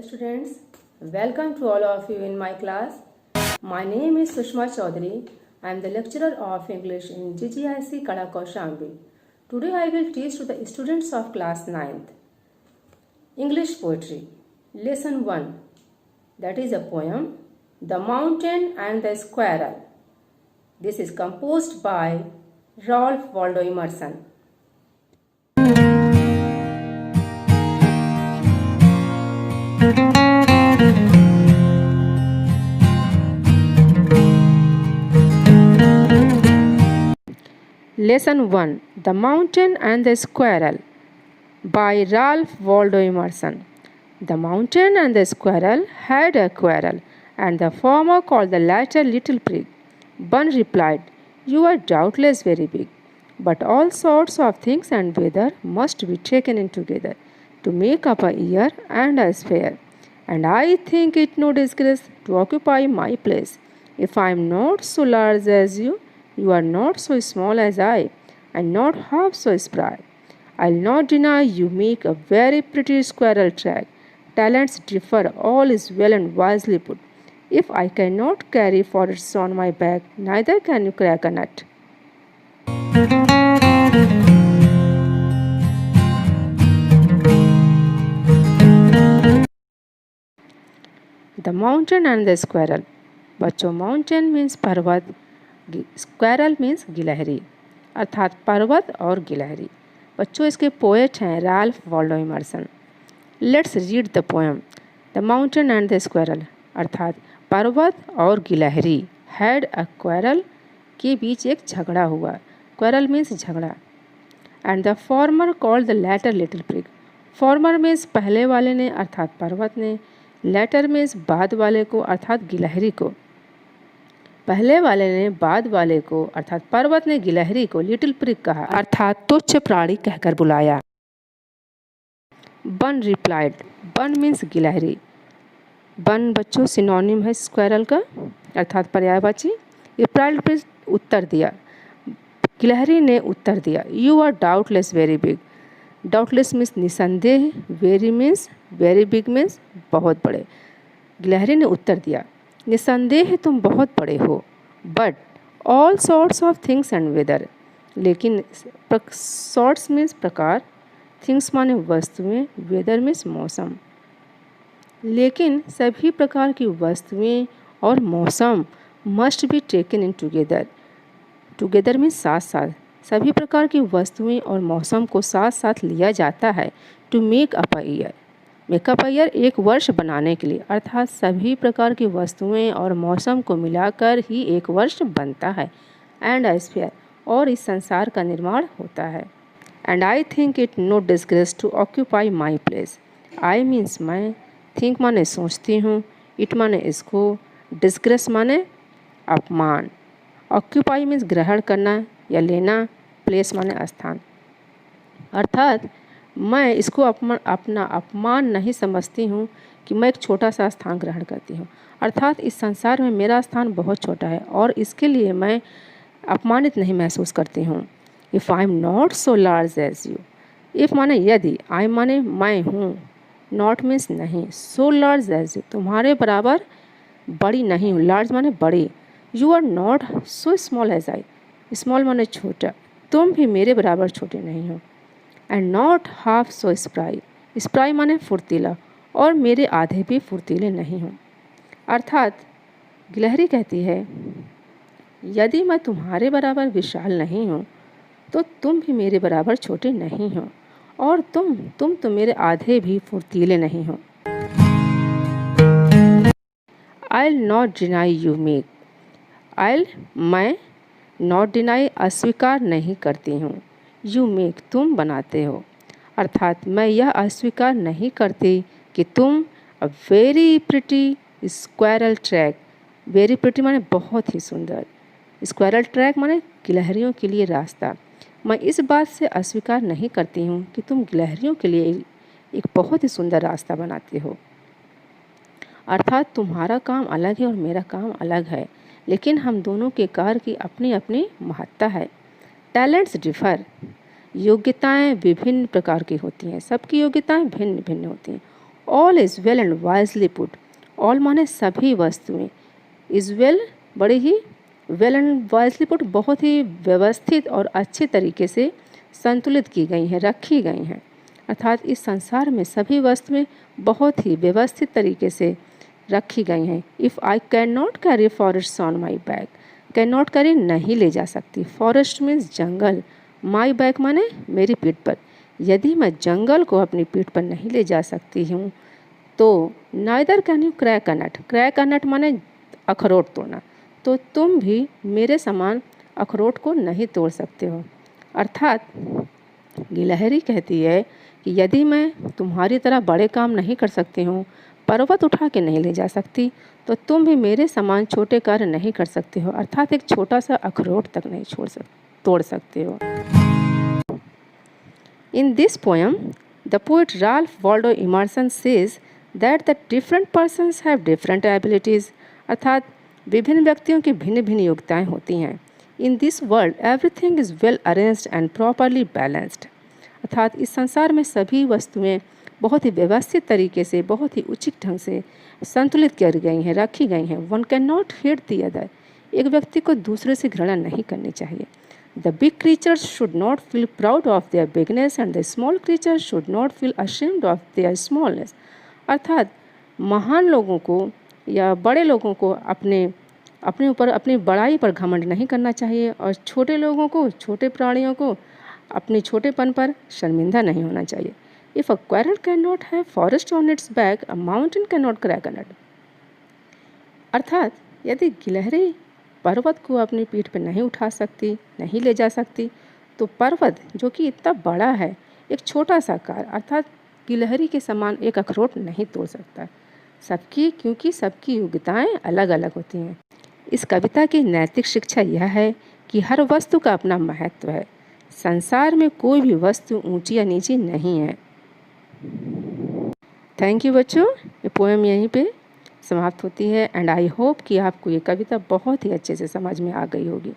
students, welcome to all of you in my class. My name is Sushma Chaudhary. I am the lecturer of English in GGIC Kadakoshambi. Today I will teach to the students of class 9th English poetry. Lesson 1. That is a poem, The Mountain and the Squirrel. This is composed by Ralph Waldo Emerson. Lesson 1. The Mountain and the Squirrel by Ralph Waldo Emerson. The mountain and the squirrel had a quarrel, and the former called the latter Little Pig. One replied, "You are doubtless very big, but all sorts of things and weather must be taken in together to make up a year and a sphere. And I think it no disgrace to occupy my place. If I am not so large as you, you are not so small as I, and not half so spry. I'll not deny you make a very pretty squirrel track. Talents differ, all is well and wisely put. If I cannot carry forests on my back, neither can you crack a nut." The mountain and the squirrel. बच्चों, mountain means पर्वत, squirrel means गिलहरी, अर्थात पर्वत और गिलहरी। बच्चों, इसके poet हैं Ralph Waldo Emerson. Let's read the poem. The mountain and the squirrel, अर्थात पर्वत और गिलहरी, हैड अ क्वेरल, के बीच एक झगड़ा हुआ। क्वेरल मीन्स झगड़ा। And the former called the latter little pig. Farmer means पहले वाले ने, अर्थात पर्वत ने। लेटर मीन्स बाद वाले को, अर्थात गिलहरी को। पहले वाले ने बाद वाले को, अर्थात पर्वत ने गिलहरी को लिटिल पिग कहा, अर्थात तुच्छ प्राणी कहकर बुलाया। One replied. वन मीन्स गिलहरी। वन बच्चों सिनोनिम है स्क्वायरल का, अर्थात पर्यायवाची। रिप्लाइड मीन्स उत्तर दिया। गिलहरी ने उत्तर दिया, you are doubtless very big. Doubtless means निसंदेह, very means very big means बहुत बड़े। गिलहरी ने उत्तर दिया, निसंदेह तुम बहुत बड़े हो। But all sorts of things and weather, लेकिन सॉर्ट्स मीन्स प्रकार, थिंग्स माने वस्तुएं, वेदर मीन्स मौसम। लेकिन सभी प्रकार की वस्तुएं और मौसम must be taken in together. Together means साथ साथ। सभी प्रकार की वस्तुएं और मौसम को साथ साथ लिया जाता है to make up a year. Make up a year एक वर्ष बनाने के लिए, अर्थात सभी प्रकार की वस्तुएं और मौसम को मिलाकर ही एक वर्ष बनता है। एंड अ स्फीयर, और इस संसार का निर्माण होता है। And I think it no disgrace to occupy my place. I means मैं, थिंक माने सोचती हूँ, इट माने इसको, डिस्ग्रेस माने अपमान, ऑक्यूपाई मीन्स ग्रहण करना या लेना, प्लेस माने स्थान। अर्थात मैं इसको अपना अपमान नहीं समझती हूँ कि मैं एक छोटा सा स्थान ग्रहण करती हूँ। अर्थात इस संसार में मेरा स्थान बहुत छोटा है और इसके लिए मैं अपमानित नहीं महसूस करती हूँ। If I am not so large as you. If माने यदि, आई माने मैं हूँ, नॉट मीन्स नहीं, सो लार्ज एज यू तुम्हारे बराबर बड़ी नहीं हूँ, लार्ज माने बड़ी। You are not so small as I, small माने छोटा, तुम भी मेरे बराबर छोटे नहीं हो। And not half so spry, spry माने फुर्तीला, और मेरे आधे भी फुर्तीले नहीं हों। अर्थात गिलहरी कहती है, यदि मैं तुम्हारे बराबर विशाल नहीं हूँ तो तुम भी मेरे बराबर छोटे नहीं हो, और तुम तो मेरे आधे भी फुर्तीले नहीं हो। I'll not deny you make। I'll मैं, not deny अस्वीकार नहीं करती हूँ, you make तुम बनाते हो, अर्थात मैं यह अस्वीकार नहीं करती कि तुम a very pretty squirrel track। very pretty माने बहुत ही सुंदर, स्क्वायरल ट्रैक माने गिलहरियों के लिए रास्ता। मैं इस बात से अस्वीकार नहीं करती हूँ कि तुम गिलहरियों के लिए एक बहुत ही सुंदर रास्ता बनाते हो। अर्थात तुम्हारा काम अलग है और मेरा काम अलग है, लेकिन हम दोनों के कार्य की अपनी अपनी महत्ता है। टैलेंट्स डिफर, योग्यताएं विभिन्न प्रकार की होती हैं, सबकी योग्यताएं भिन्न भिन्न होती हैं। All is well and wisely put. All माने सभी वस्तुएं, इज़ वेल बड़ी ही, वेल एंड वाइजली पुट बहुत ही व्यवस्थित और अच्छे तरीके से संतुलित की गई हैं, रखी गई हैं। अर्थात इस संसार में सभी वस्तुएं बहुत ही व्यवस्थित तरीके से रखी गई हैं। If I can not carry forest on my back, can not carry नहीं ले जा सकती, forest means jungle, my back माने मेरी पीठ पर। यदि मैं जंगल को अपनी पीठ पर नहीं ले जा सकती हूँ तो neither can you crack a nut, crack a nut माने अखरोट तोड़ना, तो तुम भी मेरे समान अखरोट को नहीं तोड़ सकते हो। अर्थात गिलहरी कहती है कि यदि मैं तुम्हारी तरह बड़े काम नहीं कर सकती हूँ, पर्वत उठा के नहीं ले जा सकती, तो तुम भी मेरे समान छोटे कार्य नहीं कर सकते हो। अर्थात एक छोटा सा अखरोट तक नहीं तोड़ सकते हो। In this poem, the poet Ralph Waldo Emerson says that the different persons have different abilities, अर्थात विभिन्न व्यक्तियों की भिन्न भिन्न योग्यताएं होती हैं। In this world, everything is well arranged and properly balanced, अर्थात इस संसार में सभी वस्तुएं बहुत ही व्यवस्थित तरीके से, बहुत ही उचित ढंग से संतुलित कर गई हैं, रखी गई हैं। One cannot hate the other, एक व्यक्ति को दूसरे से घृणा नहीं करनी चाहिए। The big creatures should not feel proud of their bigness and the small creatures should not feel ashamed of their smallness, अर्थात महान लोगों को या बड़े लोगों को अपने ऊपर अपनी बड़ाई पर घमंड नहीं करना चाहिए और छोटे लोगों को, छोटे प्राणियों को अपने छोटेपन पर शर्मिंदा नहीं होना चाहिए। If a squirrel cannot have forest on its back, a mountain cannot crack a nut, अर्थात यदि गिलहरी पर्वत को अपनी पीठ पर नहीं उठा सकती, नहीं ले जा सकती, तो पर्वत जो कि इतना बड़ा है, एक छोटा सा कार अर्थात गिलहरी के समान एक अखरोट नहीं तोड़ सकता। क्योंकि सबकी योग्यताएं अलग अलग होती हैं। इस कविता की नैतिक शिक्षा यह है कि हर वस्तु का अपना महत्व है। संसार में कोई भी वस्तु ऊंची या नीची नहीं है। थैंक यू बच्चों, ये पोएम यहीं पे समाप्त होती है एंड आई होप कि आपको ये कविता बहुत ही अच्छे से समझ में आ गई होगी।